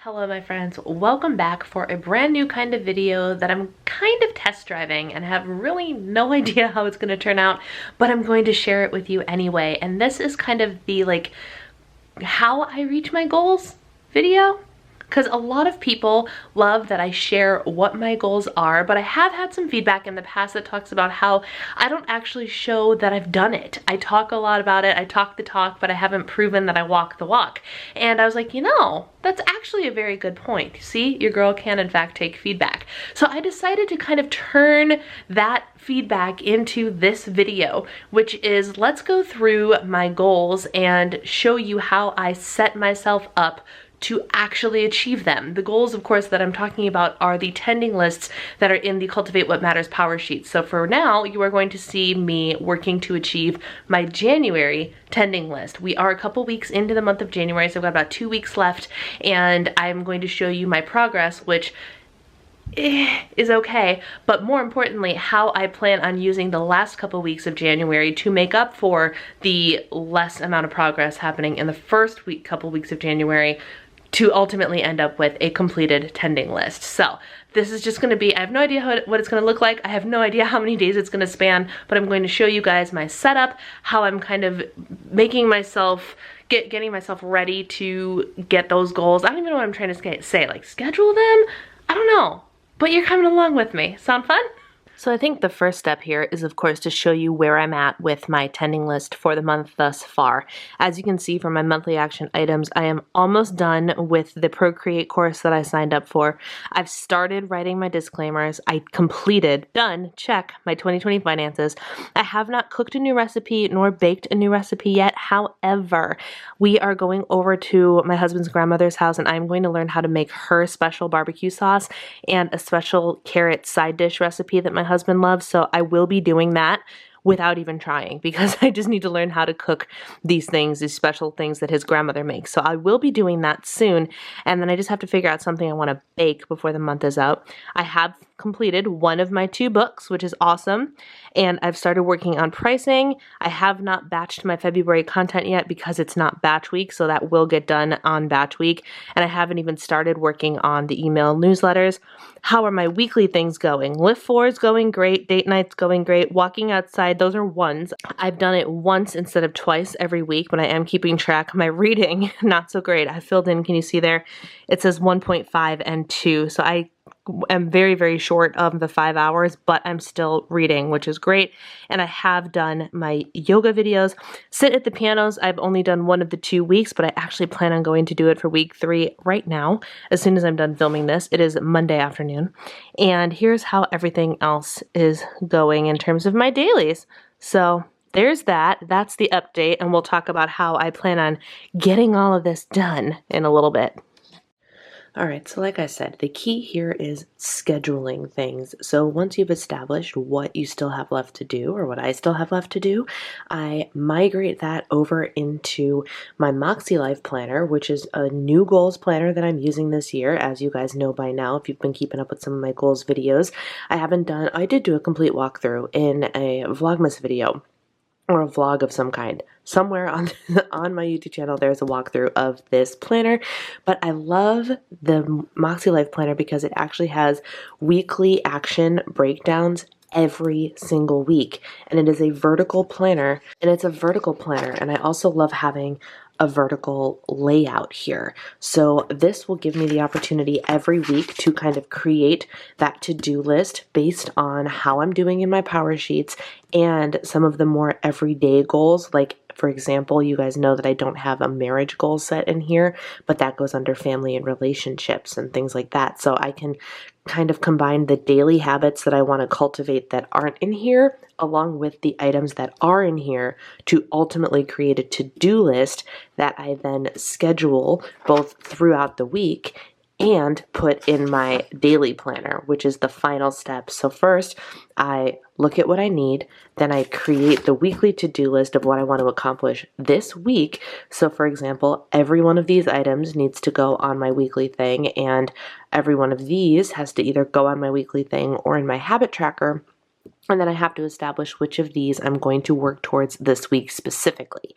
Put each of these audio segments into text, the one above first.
Hello my friends, welcome back for a brand new kind of video that I'm kind of test driving and have really no idea how it's going to turn out, but I'm going to share it with you anyway. And this is kind of the how I reach my goals video. Because a lot of people love that I share what my goals are, but I have had some feedback in the past that talks about how I don't actually show that I've done it. I talk a lot about it, I talk the talk, but I haven't proven that I walk the walk. And I was like, that's actually a very good point. See, your girl can in fact take feedback. So I decided to kind of turn that feedback into this video, which is let's go through my goals and show you how I set myself up to actually achieve them. The goals, of course, that I'm talking about are the tending lists that are in the Cultivate What Matters power sheet. So for now, you are going to see me working to achieve my January tending list. We are a couple weeks into the month of January, so I've got about 2 weeks left, and I'm going to show you my progress, which is okay, but more importantly, how I plan on using the last couple weeks of January to make up for the less amount of progress happening in the first couple weeks of January to ultimately end up with a completed tending list. So this is just gonna be, I have no idea what it's gonna look like. I have no idea how many days it's gonna span, but I'm going to show you guys my setup, how I'm kind of making myself, getting myself ready to get those goals. I don't even know what I'm trying to say, like schedule them? I don't know, but you're coming along with me. Sound fun? So I think the first step here is, of course, to show you where I'm at with my tending list for the month thus far. As you can see from my monthly action items, I am almost done with the Procreate course that I signed up for. I've started writing my disclaimers. I completed, done, check, my 2020 finances. I have not cooked a new recipe nor baked a new recipe yet. However, we are going over to my husband's grandmother's house and I'm going to learn how to make her special barbecue sauce and a special carrot side dish recipe that my husband loves, so I will be doing that without even trying because I just need to learn how to cook these things, these special things that his grandmother makes. So I will be doing that soon, and then I just have to figure out something I want to bake before the month is out. I have completed one of my 2 books, which is awesome, and I've started working on pricing. I have not batched my February content yet because it's not batch week, so that will get done on batch week, and I haven't even started working on the email newsletters. How are my weekly things going? Lift 4 is going great, date night's going great, walking outside, those are ones. I've done it once instead of twice every week, but I am keeping track. My reading, not so great. I filled in, can you see there? It says 1.5 and 2, so I am very, very short of the 5 hours, but I'm still reading, which is great. And I have done my yoga videos. Sit at the pianos, I've only done one of the 2 weeks, but I actually plan on going to do it for week 3 right now, as soon as I'm done filming this. It is Monday afternoon. And here's how everything else is going in terms of my dailies. So there's that. That's the update, and we'll talk about how I plan on getting all of this done in a little bit. All right, so like I said, the key here is scheduling things. So once you've established what you still have left to do, or what I still have left to do, I migrate that over into my Moxie Life Planner, which is a new goals planner that I'm using this year. As you guys know by now, if you've been keeping up with some of my goals videos, I did do a complete walkthrough in a Vlogmas video, or a vlog of some kind. Somewhere on my YouTube channel, there's a walkthrough of this planner, but I love the Moxie Life Planner because it actually has weekly action breakdowns every single week, and it is a vertical planner, and I also love having a vertical layout here. So this will give me the opportunity every week to kind of create that to-do list based on how I'm doing in my power sheets and some of the more everyday goals. Like, for example, you guys know that I don't have a marriage goal set in here, but that goes under family and relationships and things like that. So I can kind of combine the daily habits that I want to cultivate that aren't in here along with the items that are in here to ultimately create a to-do list that I then schedule both throughout the week and put in my daily planner, which is the final step. So first, I look at what I need, then I create the weekly to-do list of what I want to accomplish this week. So for example, every one of these items needs to go on my weekly thing, and every one of these has to either go on my weekly thing or in my habit tracker. And then I have to establish which of these I'm going to work towards this week specifically.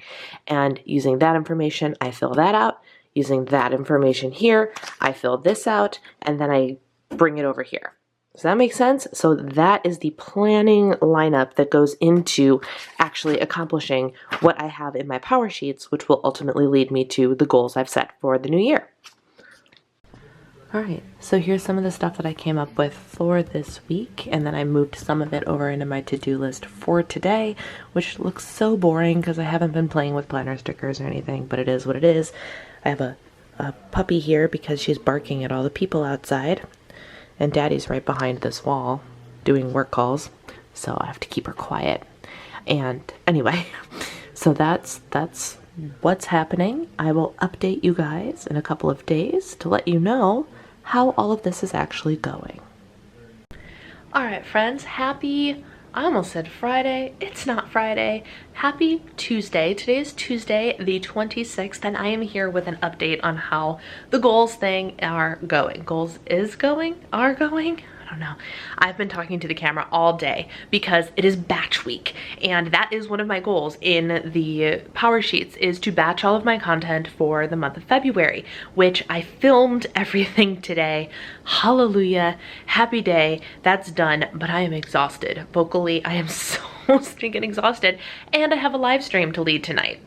And using that information, I fill that out. using that information here. I fill this out, and then I bring it over here. Does that make sense? So that is the planning lineup that goes into actually accomplishing what I have in my power sheets, which will ultimately lead me to the goals I've set for the new year. All right, so here's some of the stuff that I came up with for this week, and then I moved some of it over into my to-do list for today, which looks so boring because I haven't been playing with planner stickers or anything, but it is what it is. I have a puppy here because she's barking at all the people outside, and Daddy's right behind this wall doing work calls, so I have to keep her quiet. And anyway, so that's what's happening. I will update you guys in a couple of days to let you know how all of this is actually going. All right, friends, happy, I almost said Friday. It's not Friday. Happy Tuesday. Today is Tuesday, the 26th, and I am here with an update on how the goals thing are going. Are going? I don't know. I've been talking to the camera all day because it is batch week, and that is one of my goals in the power sheets, is to batch all of my content for the month of February, which I filmed everything today. Hallelujah, happy day, that's done, but I am exhausted. Vocally, I am so stinking exhausted, and I have a live stream to lead tonight.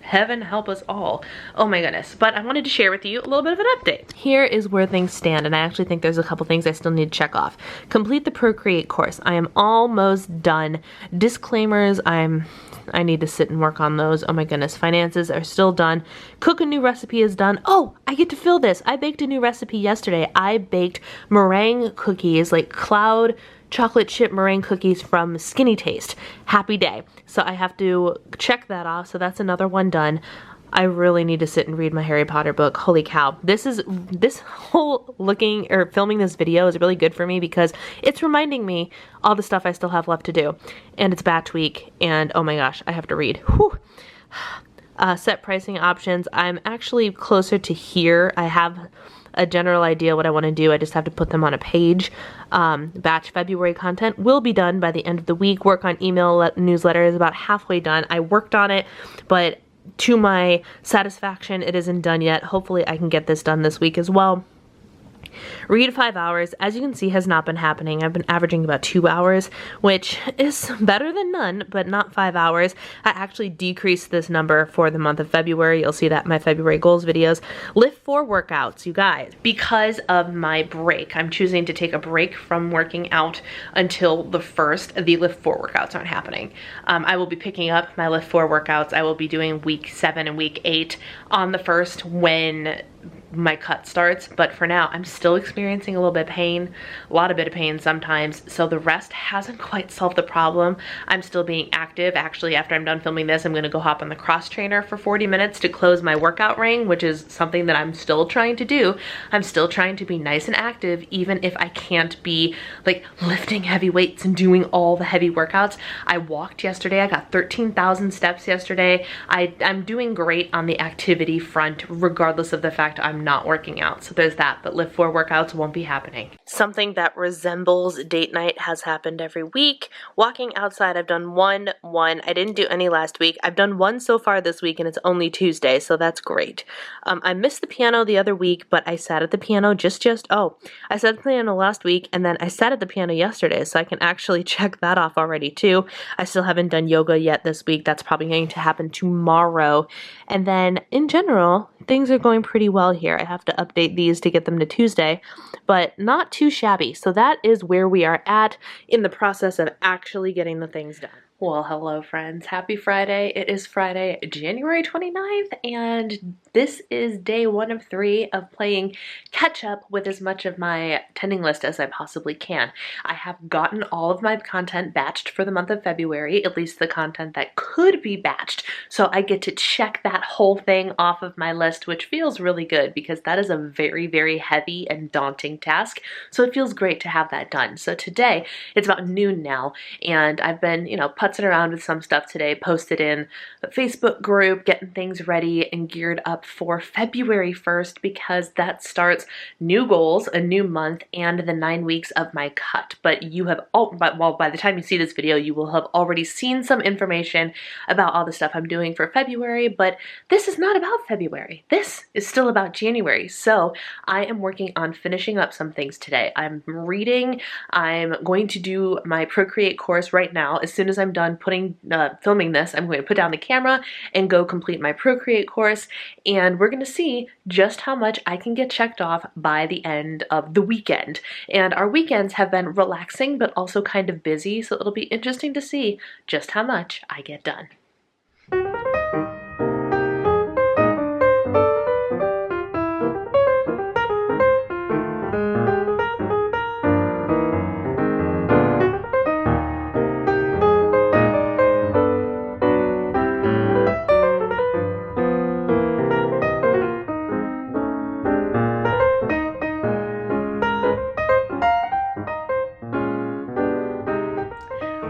Heaven help us all. Oh my goodness. But I wanted to share with you a little bit of an update. Here is where things stand, and I actually think there's a couple things I still need to check off. Complete the Procreate course. I am almost done. Disclaimers, I need to sit and work on those. Oh my goodness. Finances are still done. Cook a new recipe is done. Oh, I get to fill this. I baked a new recipe yesterday. I baked meringue cookies, like cloud chocolate chip meringue cookies from Skinny Taste. Happy day. So I have to check that off. So that's another one done. I really need to sit and read my Harry Potter book. Holy cow. This whole filming this video is really good for me because it's reminding me all the stuff I still have left to do. And it's batch week, and oh my gosh, I have to read. Whew. Set pricing options. I'm actually closer to here. I have a general idea what I want to do. I just have to put them on a page. Batch February content will be done by the end of the week. Work on email newsletter is about halfway done. I worked on it, but to my satisfaction, it isn't done yet. Hopefully I can get this done this week as well. Read 5 hours, as you can see, has not been happening. I've been averaging about 2 hours, which is better than none, but not 5 hours. I actually decreased this number for the month of February. You'll see that in my February goals videos. Lift 4 workouts, you guys. Because of my break, I'm choosing to take a break from working out until the 1st. The Lift 4 workouts aren't happening. I will be picking up my Lift 4 workouts. I will be doing week 7 and week 8 on the 1st when my cut starts, but for now I'm still experiencing a little bit of pain, a bit of pain sometimes, so the rest hasn't quite solved the problem. I'm still being active. Actually, after I'm done filming this, I'm gonna go hop on the cross trainer for 40 minutes to close my workout ring, which is something that I'm still trying to do. I'm still trying to be nice and active, even if I can't be like lifting heavy weights and doing all the heavy workouts. I walked yesterday. I got 13,000 steps yesterday. I'm doing great on the activity front, regardless of the fact I'm not working out. So there's that, but Lift 4 workouts won't be happening. Something that resembles date night has happened every week. Walking outside, I've done one. I didn't do any last week. I've done one so far this week, and it's only Tuesday, so that's great. I missed the piano the other week, but I sat at the piano I sat at the piano last week, and then I sat at the piano yesterday, so I can actually check that off already too. I still haven't done yoga yet this week. That's probably going to happen tomorrow. And then in general, things are going pretty well here. I have to update these to get them to Tuesday, but not too shabby. So that is where we are at in the process of actually getting the things done. Well, hello friends. Happy Friday. It is Friday, January 29th, and this is day 1 of 3 of playing catch up with as much of my pending list as I possibly can. I have gotten all of my content batched for the month of February, at least the content that could be batched, so I get to check that whole thing off of my list, which feels really good because that is a very, very heavy and daunting task, so it feels great to have that done. So today, it's about noon now, and I've been, putzing around with some stuff today, posted in a Facebook group, getting things ready and geared up for February 1st because that starts new goals, a new month, and the 9 weeks of my cut. But you have by the time you see this video, you will have already seen some information about all the stuff I'm doing for February, but this is not about February. This is still about January. So I am working on finishing up some things today. I'm reading. I'm going to do my Procreate course right now. As soon as I'm done filming this, I'm going to put down the camera and go complete my Procreate course, and we're going to see just how much I can get checked off by the end of the weekend. And our weekends have been relaxing but also kind of busy, so it'll be interesting to see just how much I get done.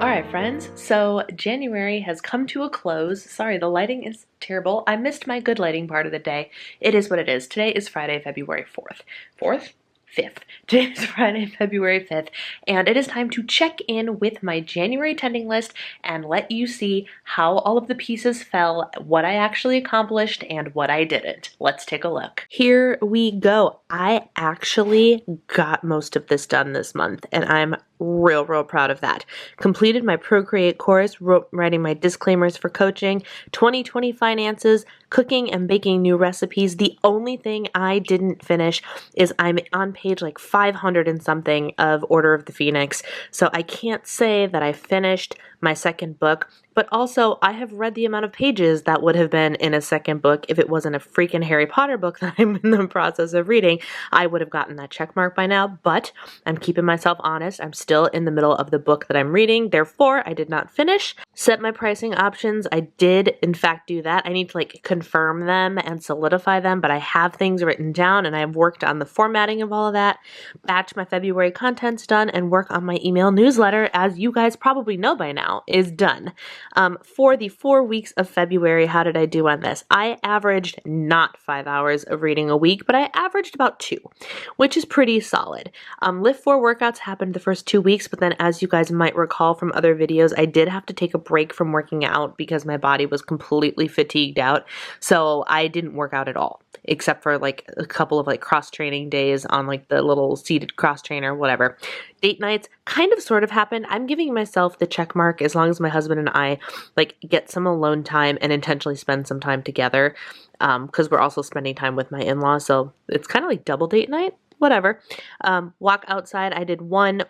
Alright friends, so January has come to a close. Sorry, the lighting is terrible. I missed my good lighting part of the day. It is what it is. Today is Friday, February 4th. 4th? 5th. Today is Friday, February 5th, and it is time to check in with my January attending list and let you see how all of the pieces fell, what I actually accomplished, and what I didn't. Let's take a look. Here we go. I actually got most of this done this month, and I'm real proud of that. Completed my Procreate course, writing my disclaimers for coaching, 2020 finances, cooking and baking new recipes. The only thing I didn't finish is I'm on page like 500 and something of Order of the Phoenix. So I can't say that I finished my second book, but also I have read the amount of pages that would have been in a second book. If it wasn't a freaking Harry Potter book that I'm in the process of reading, I would have gotten that check mark by now, but I'm keeping myself honest. I'm still in the middle of the book that I'm reading. Therefore, I did not finish. Set my pricing options. I did, in fact, do that. I need to like confirm them and solidify them, but I have things written down and I have worked on the formatting of all of that. Batch my February contents done and work on my email newsletter, as you guys probably know by now, is done. For the 4 weeks of February, how did I do on this? I averaged not 5 hours of reading a week, but I averaged about 2, which is pretty solid. Lift 4 workouts happened the first 2 weeks, but then as you guys might recall from other videos, I did have to take a break from working out because my body was completely fatigued out. So I didn't work out at all, except for like a couple of like cross training days on like the little seated cross trainer, whatever. Date nights kind of sort of happened. I'm giving myself the check mark as long as my husband and I like get some alone time and intentionally spend some time together, because we're also spending time with my in-laws, so it's kind of like double date night. Whatever. Walk outside, I did 1,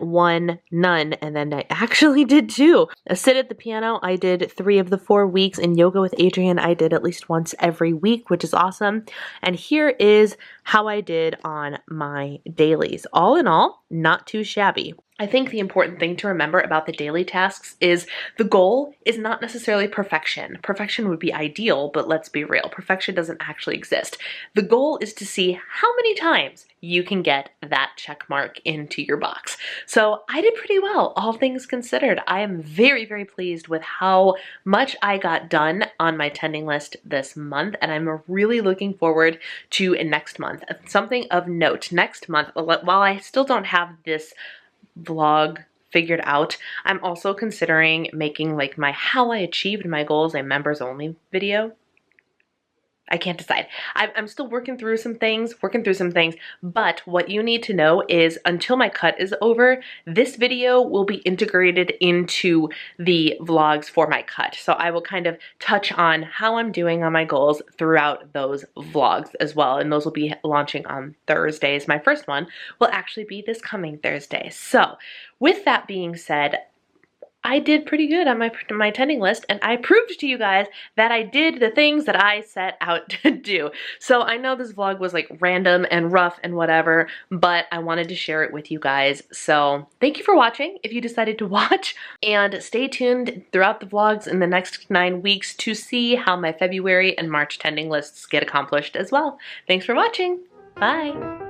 none, and then I actually did 2. A sit at the piano, I did 3 of the 4 weeks, and yoga with Adrian, I did at least once every week, which is awesome. And here is how I did on my dailies. All in all, not too shabby. I think the important thing to remember about the daily tasks is the goal is not necessarily perfection. Perfection would be ideal, but let's be real. Perfection doesn't actually exist. The goal is to see how many times you can get that check mark into your box. So I did pretty well, all things considered. I am very pleased with how much I got done on my attending list this month, and I'm really looking forward to next month. Something of note, next month, while I still don't have this vlog figured out, I'm also considering making like my how I achieved my goals a members only video. I can't decide. I'm still working through some things, but what you need to know is until my cut is over, this video will be integrated into the vlogs for my cut. So I will kind of touch on how I'm doing on my goals throughout those vlogs as well, and those will be launching on Thursdays. My first one will actually be this coming Thursday. So with that being said, I did pretty good on my attending list, and I proved to you guys that I did the things that I set out to do. So I know this vlog was like random and rough and whatever, but I wanted to share it with you guys. So thank you for watching if you decided to watch, and stay tuned throughout the vlogs in the next 9 weeks to see how my February and March attending lists get accomplished as well. Thanks for watching. Bye.